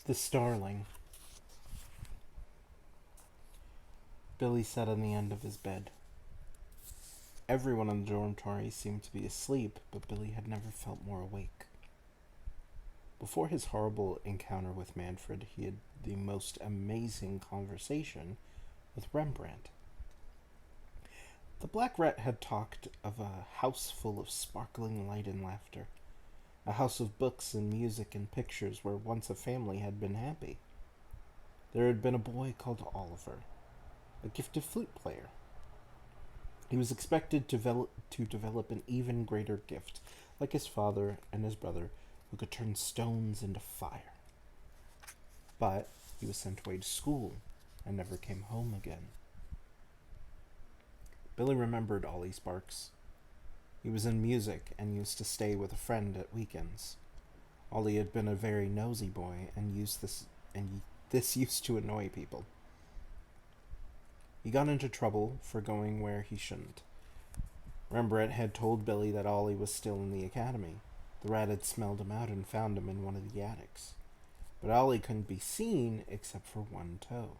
The Starling. Billy sat on the end of his bed. Everyone in the dormitory seemed to be asleep, but Billy had never felt more awake. Before his horrible encounter with Manfred, he had the most amazing conversation with Rembrandt. The Black Rat had talked of a house full of sparkling light and laughter, a house of books and music and pictures where once a family had been happy. There had been a boy called Oliver, a gifted flute player. He was expected to develop an even greater gift, like his father and his brother, who could turn stones into fire. But he was sent away to school and never came home again. Billy remembered Ollie Sparks. He was in music and used to stay with a friend at weekends. Ollie had been a very nosy boy and this used to annoy people. He got into trouble for going where he shouldn't. Rembrandt had told Billy that Ollie was still in the academy. The rat had smelled him out and found him in one of the attics. But Ollie couldn't be seen except for one toe.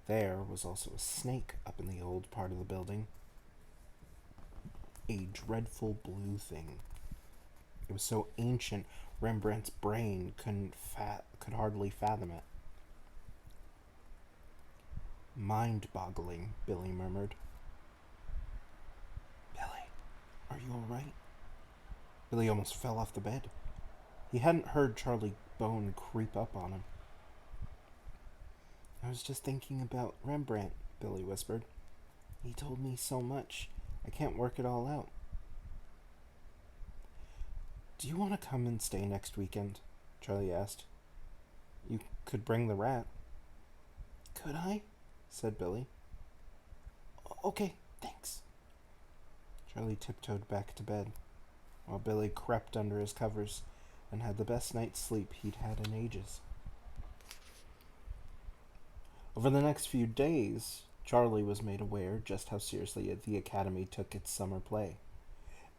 There was also a snake up in the old part of the building. A dreadful blue thing. It was so ancient, Rembrandt's brain could hardly fathom it. Mind-boggling, Billy murmured. Billy, are you all right? Billy almost fell off the bed. He hadn't heard Charlie Bone creep up on him. I was just thinking about Rembrandt, Billy whispered. He told me so much. I can't work it all out. Do you want to come and stay next weekend? Charlie asked. You could bring the rat. Could I? Said Billy. Okay, thanks. Charlie tiptoed back to bed, while Billy crept under his covers and had the best night's sleep he'd had in ages. Over the next few days, Charlie was made aware just how seriously the academy took its summer play.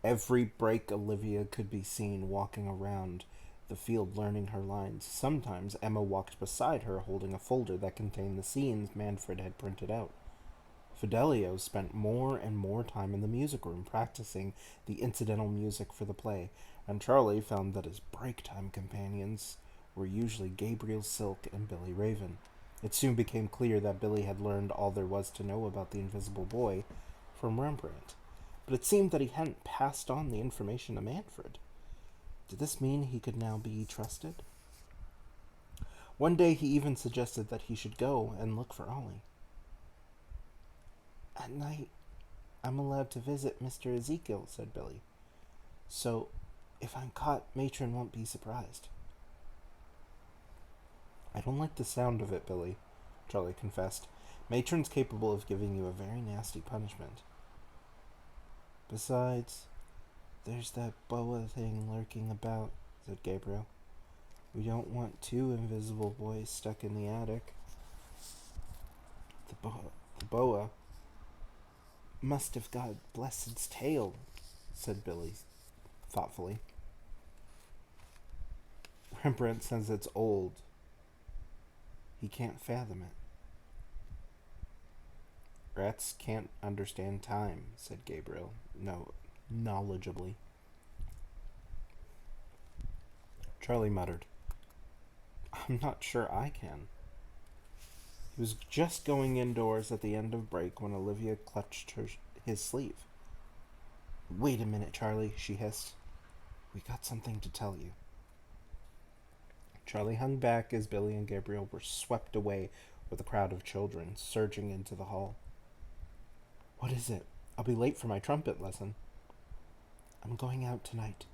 Every break Olivia could be seen walking around the field learning her lines. Sometimes Emma walked beside her holding a folder that contained the scenes Manfred had printed out. Fidelio spent more and more time in the music room practicing the incidental music for the play, and Charlie found that his break time companions were usually Gabriel Silk and Billy Raven. It soon became clear that Billy had learned all there was to know about the Invisible Boy from Rembrandt, but it seemed that he hadn't passed on the information to Manfred. Did this mean he could now be trusted? One day he even suggested that he should go and look for Ollie. At night, I'm allowed to visit Mr. Ezekiel, said Billy. So, if I'm caught, Matron won't be surprised. I don't like the sound of it, Billy, Charlie confessed. Matron's capable of giving you a very nasty punishment. Besides, there's that boa thing lurking about, said Gabriel. We don't want two invisible boys stuck in the attic. The boa must have got Blessed's tail, said Billy thoughtfully. Rembrandt says it's old. He can't fathom it. Rats can't understand time, said Gabriel, knowledgeably. Charlie muttered, I'm not sure I can. He was just going indoors at the end of break when Olivia clutched his sleeve. Wait a minute, Charlie, she hissed. We got something to tell you. Charlie hung back as Billy and Gabriel were swept away with a crowd of children surging into the hall. What is it? I'll be late for my trumpet lesson. I'm going out tonight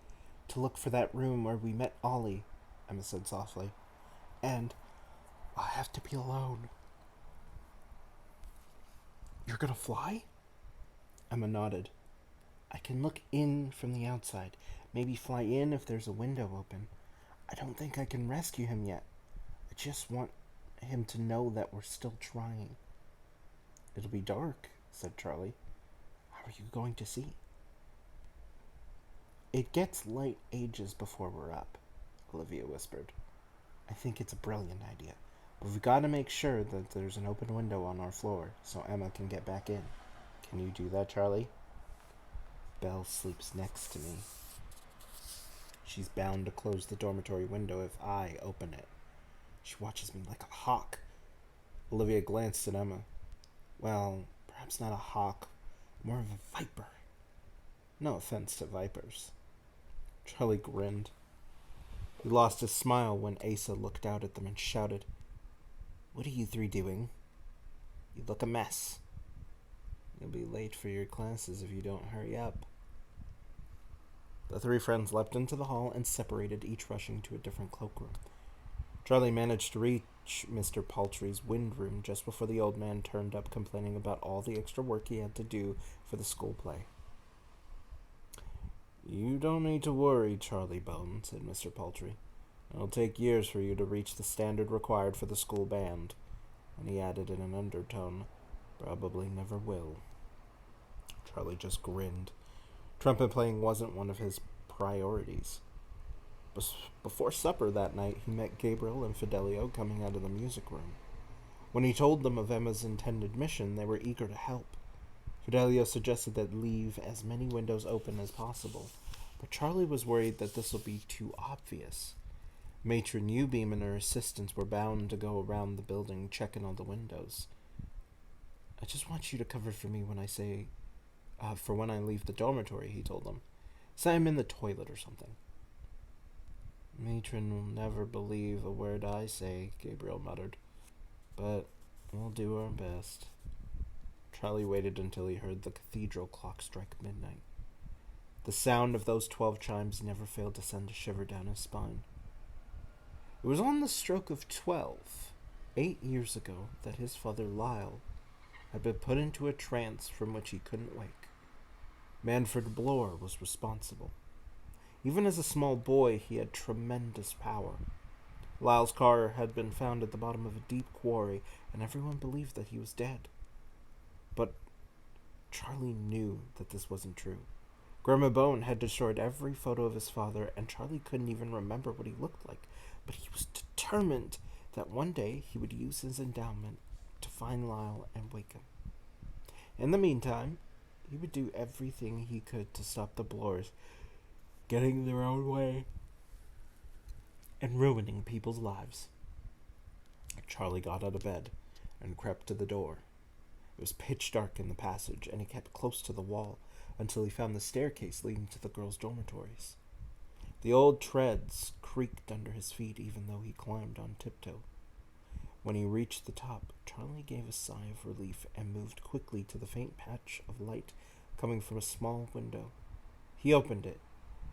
to look for that room where we met Ollie, Emma said softly. And I'll have to be alone. You're gonna fly? Emma nodded. I can look in from the outside, maybe fly in if there's a window open. I don't think I can rescue him yet. I just want him to know that we're still trying. It'll be dark, said Charlie. How are you going to see? It gets light ages before we're up, Olivia whispered. I think it's a brilliant idea. But we've got to make sure that there's an open window on our floor so Emma can get back in. Can you do that, Charlie? Belle sleeps next to me. She's bound to close the dormitory window if I open it. She watches me like a hawk. Olivia glanced at Emma. Well, perhaps not a hawk, more of a viper. No offense to vipers. Charlie grinned. He lost his smile when Asa looked out at them and shouted, "What are you three doing? You look a mess. You'll be late for your classes if you don't hurry up." The three friends leapt into the hall and separated, each rushing to a different cloakroom. Charlie managed to reach Mr. Paltry's wind room just before the old man turned up, complaining about all the extra work he had to do for the school play. "You don't need to worry, Charlie Bone," said Mr. Paltry. "It'll take years for you to reach the standard required for the school band." And he added in an undertone, "Probably never will." Charlie just grinned. Trumpet playing wasn't one of his priorities. Before supper that night, he met Gabriel and Fidelio coming out of the music room. When he told them of Emma's intended mission, they were eager to help. Fidelio suggested that leave as many windows open as possible, but Charlie was worried that this would be too obvious. Matron Ubeam and her assistants were bound to go around the building checking all the windows. "I just want you to cover for me when I say, for when I leave the dormitory," he told them. "Say I'm in the toilet or something." "Matron will never believe a word I say," Gabriel muttered. "But we'll do our best." Charlie waited until he heard the cathedral clock strike midnight. The sound of those 12 chimes never failed to send a shiver down his spine. It was on the stroke of 12, 8 years ago, that his father Lyle had been put into a trance from which he couldn't wake. Manfred Bloor was responsible. Even as a small boy, he had tremendous power. Lyle's car had been found at the bottom of a deep quarry, and everyone believed that he was dead. But Charlie knew that this wasn't true. Grandma Bone had destroyed every photo of his father, and Charlie couldn't even remember what he looked like. But he was determined that one day he would use his endowment to find Lyle and wake him. In the meantime, he would do everything he could to stop the Bloors getting their own way and ruining people's lives. Charlie got out of bed and crept to the door. It was pitch dark in the passage, and he kept close to the wall until he found the staircase leading to the girls' dormitories. The old treads creaked under his feet even though he climbed on tiptoe. When he reached the top, Charlie gave a sigh of relief and moved quickly to the faint patch of light coming from a small window. He opened it,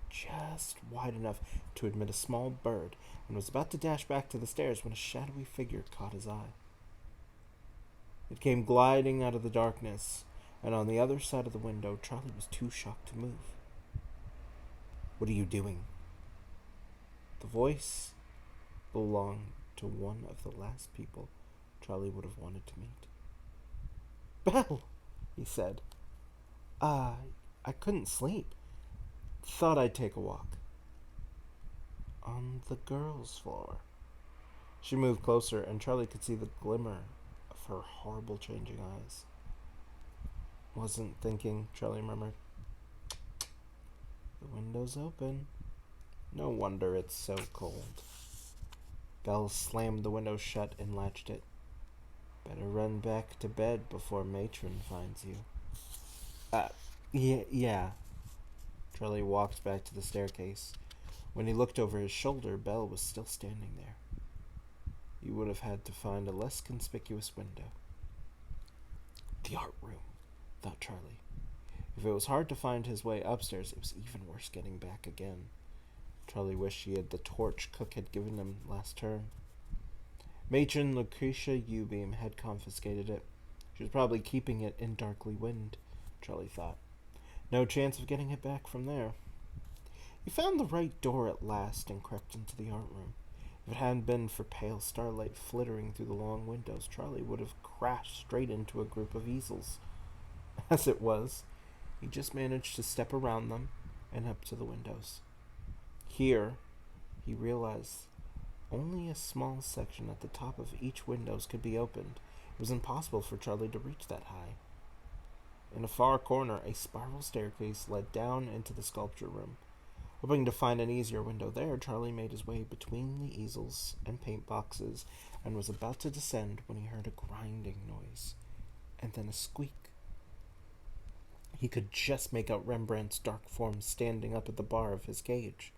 just wide enough to admit a small bird, and was about to dash back to the stairs when a shadowy figure caught his eye. It came gliding out of the darkness, and on the other side of the window, Charlie was too shocked to move. "What are you doing?" The voice belonged to one of the last people Charlie would have wanted to meet. "Belle," he said. I couldn't sleep. Thought I'd take a walk." "On the girls' floor." She moved closer, and Charlie could see the glimmer of her horrible changing eyes. "Wasn't thinking," Charlie murmured. "The window's open. No wonder it's so cold." Belle slammed the window shut and latched it. "Better run back to bed before Matron finds you." Yeah. Charlie walked back to the staircase. When he looked over his shoulder, Belle was still standing there. He would have had to find a less conspicuous window. The art room, thought Charlie. If it was hard to find his way upstairs, it was even worse getting back again. Charlie wished he had the torch Cook had given him last term. Matron Lucretia Ubeam had confiscated it. She was probably keeping it in Darkly Wind, Charlie thought. No chance of getting it back from there. He found the right door at last and crept into the art room. If it hadn't been for pale starlight flittering through the long windows, Charlie would have crashed straight into a group of easels. As it was, he just managed to step around them and up to the windows. Here, he realized, Only a small section at the top of each window could be opened. It was impossible for Charlie to reach that high. In a far corner, a spiral staircase led down into the sculpture room. Hoping to find an easier window there, Charlie made his way between the easels and paint boxes and was about to descend when he heard a grinding noise and then a squeak. He could just make out Rembrandt's dark form standing up at the bar of his cage.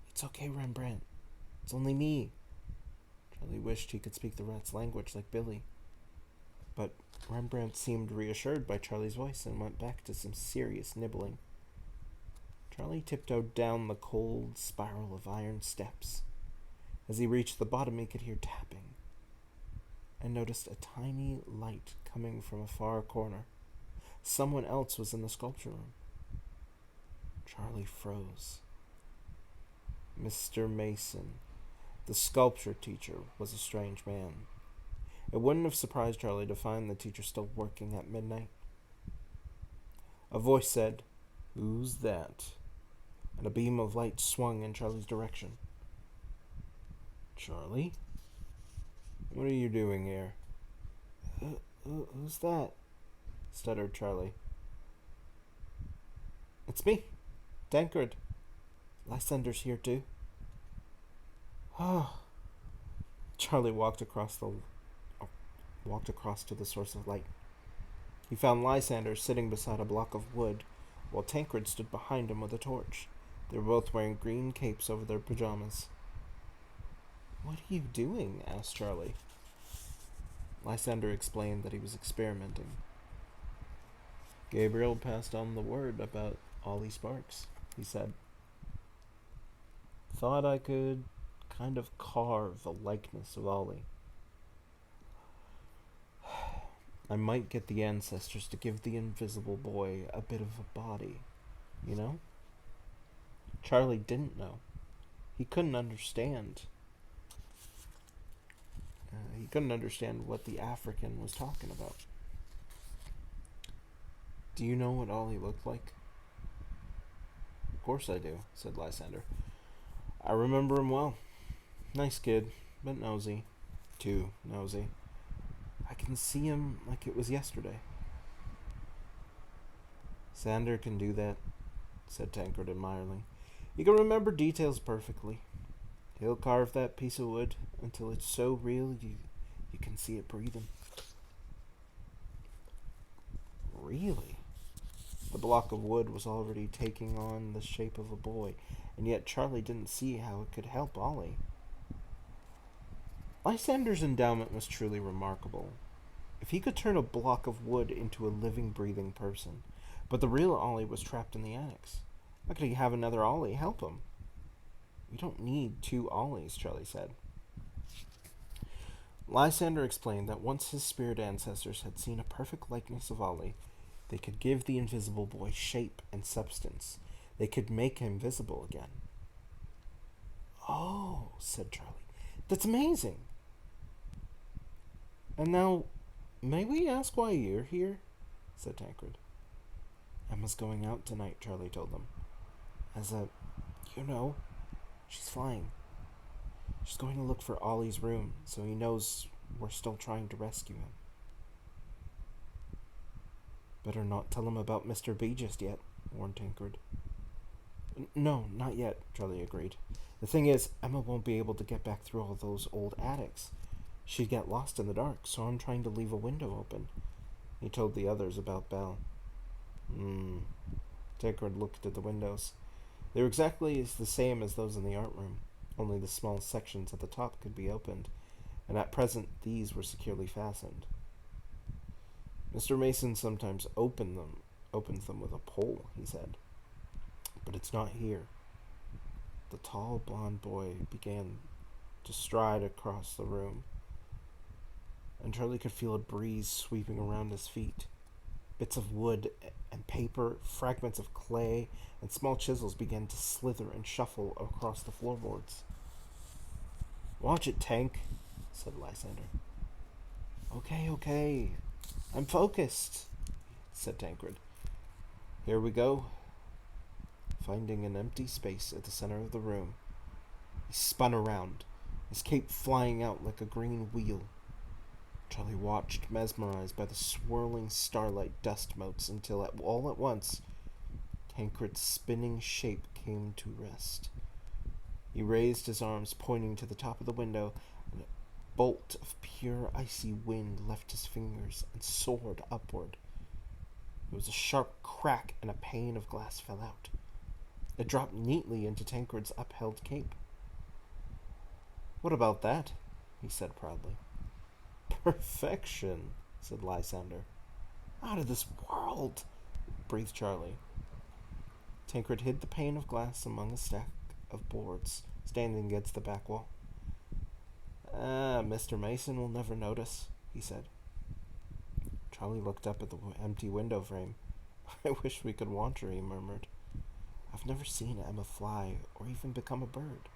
"It's okay, Rembrandt. It's only me." Charlie wished he could speak the rat's language like Billy. But Rembrandt seemed reassured by Charlie's voice and went back to some serious nibbling. Charlie tiptoed down the cold spiral of iron steps. As he reached the bottom, he could hear tapping and noticed a tiny light coming from a far corner. Someone else was in the sculpture room. Charlie froze. Mr. Mason, the sculpture teacher, was a strange man. It wouldn't have surprised Charlie to find the teacher still working at midnight. A voice said, "Who's that?" and a beam of light swung in Charlie's direction. "Charlie? What are you doing here?" Who's that?" stuttered Charlie. "It's me, Tancred. Lysander's here too." Oh. Charlie walked across to the source of light. He found Lysander sitting beside a block of wood, while Tancred stood behind him with a torch. They were both wearing green capes over their pajamas. "What are you doing?" asked Charlie. Lysander explained that he was experimenting. "Gabriel passed on the word about Ollie Sparks," he said. "Thought I could kind of carve a likeness of Ollie. I might get the ancestors to give the invisible boy a bit of a body, you know?" Charlie didn't know. He couldn't understand. He couldn't understand what the African was talking about. "Do you know what Ollie looked like?" "Of course I do," said Lysander. "I remember him well. Nice kid, but nosy. Too nosy. I can see him like it was yesterday." "Sander can do that," said Tancred admiringly. "He can remember details perfectly. He'll carve that piece of wood until it's so real you can see it breathing." Really? The block of wood was already taking on the shape of a boy, and yet Charlie didn't see how it could help Ollie. Lysander's endowment was truly remarkable. If he could turn a block of wood into a living, breathing person, but the real Ollie was trapped in the annex. How could he have another Ollie help him? "We don't need two Ollies," Charlie said. Lysander explained that once his spirit ancestors had seen a perfect likeness of Ollie, they could give the invisible boy shape and substance. They could make him visible again. "Oh," said Charlie. "That's amazing. And now, may we ask why you're here?" said Tancred. "Emma's going out tonight," Charlie told them. "As a, she's flying. She's going to look for Ollie's room, so he knows we're still trying to rescue him." "Better not tell him about Mr. B just yet," warned Tancred. "No, not yet," Charlie agreed. "The thing is, Emma won't be able to get back through all those old attics. She'd get lost in the dark, so I'm trying to leave a window open." He told the others about Belle. Tancred looked at the windows. They were exactly the same as those in the art room, only the small sections at the top could be opened, and at present these were securely fastened. "Mr. Mason sometimes opens them with a pole," he said. "But it's not here." The tall blond boy began to stride across the room, and Charlie could feel a breeze sweeping around his feet. Bits of wood and paper, fragments of clay, and small chisels began to slither and shuffle across the floorboards. "Watch it, Tank," said Lysander. Okay. I'm focused," said Tancred. "Here we go." Finding an empty space at the center of the room, He spun around, his cape flying out like a green wheel. Charlie watched, mesmerized by the swirling starlight dust motes, until all at once Tancred's spinning shape came to rest. He raised his arms, pointing to the top of the window, and a bolt of pure icy wind left his fingers and soared upward. There was a sharp crack, and a pane of glass fell out. It dropped neatly into Tancred's upheld cape. "What about that?" he said proudly. "Perfection," said Lysander. "Out of this world," breathed Charlie. Tancred hid the pane of glass among a stack of boards standing against the back wall. Mr. Mason will never notice," he said. Charlie looked up at the empty window frame. "I wish we could watch her," he murmured. "I've never seen Emma fly or even become a bird."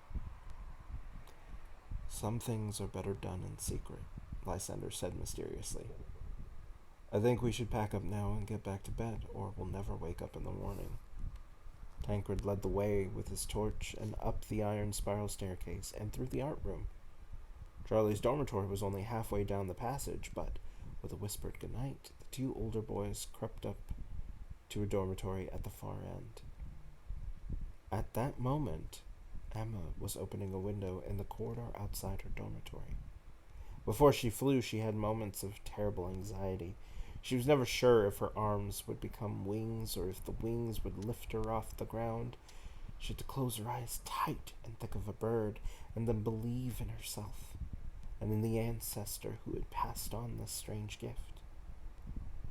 "Some things are better done in secret," Lysander said mysteriously. "I think we should pack up now and get back to bed, or we'll never wake up in the morning." Tancred led the way with his torch and up the iron spiral staircase and through the art room. Charlie's dormitory was only halfway down the passage, but with a whispered goodnight, the two older boys crept up to a dormitory at the far end. At that moment, Emma was opening a window in the corridor outside her dormitory. Before she flew, she had moments of terrible anxiety. She was never sure if her arms would become wings or if the wings would lift her off the ground. She had to close her eyes tight and think of a bird, and then believe in herself and in the ancestor who had passed on this strange gift.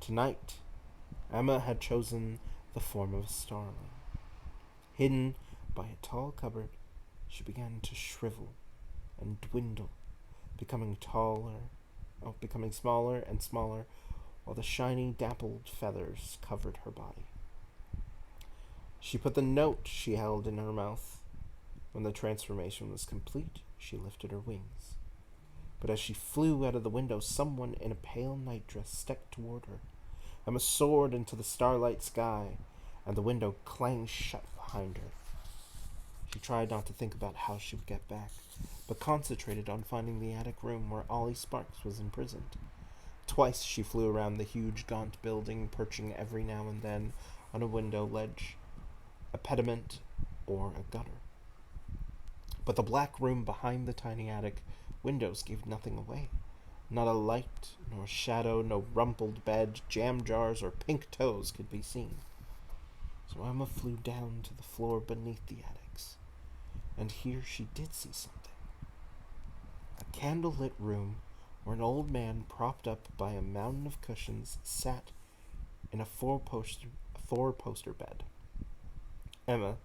Tonight, Emma had chosen the form of a starling. Hidden by a tall cupboard, she began to shrivel and dwindle, becoming smaller and smaller, while the shiny, dappled feathers covered her body. She put the note she held in her mouth. When the transformation was complete, she lifted her wings. But as she flew out of the window, someone in a pale nightdress stepped toward her. Emma soared into the starlight sky, and the window clanged shut behind her. She tried not to think about how she would get back, but concentrated on finding the attic room where Ollie Sparks was imprisoned. Twice she flew around the huge, gaunt building, perching every now and then on a window ledge, a pediment, or a gutter. But the black room behind the tiny attic windows gave nothing away. Not a light, nor shadow, no rumpled bed, jam jars, or pink toes could be seen. So Emma flew down to the floor beneath the attics, and here she did see something. A candle-lit room where an old man propped up by a mountain of cushions sat in a four-poster bed. Emma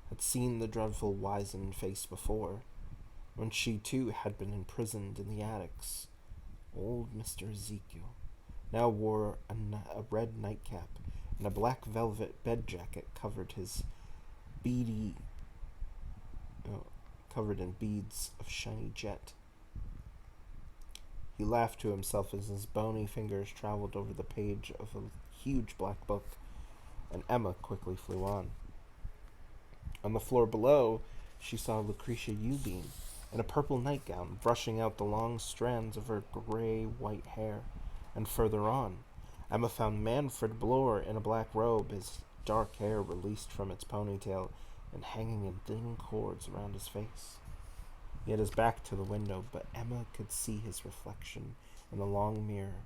had seen the dreadful wizened face before, when she too had been imprisoned in the attics. Old Mr. Ezekiel now wore a red nightcap, and a black velvet bed jacket covered in beads of shiny jet. He laughed to himself as his bony fingers traveled over the page of a huge black book, and Emma quickly flew on. On the floor below, she saw Lucretia Eubeam in a purple nightgown, brushing out the long strands of her gray-white hair. And further on, Emma found Manfred Bloor in a black robe, his dark hair released from its ponytail and hanging in thin cords around his face. He had his back to the window, but Emma could see his reflection in the long mirror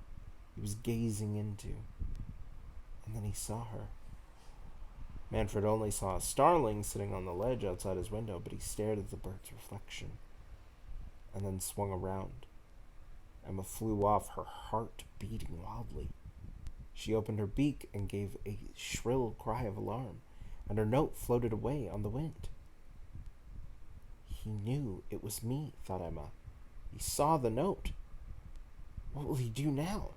he was gazing into. And then he saw her. Manfred only saw a starling sitting on the ledge outside his window, but he stared at the bird's reflection and then swung around. Emma flew off, her heart beating wildly. She opened her beak and gave a shrill cry of alarm, and her note floated away on the wind. He knew it was me, thought Emma. He saw the note. What will he do now?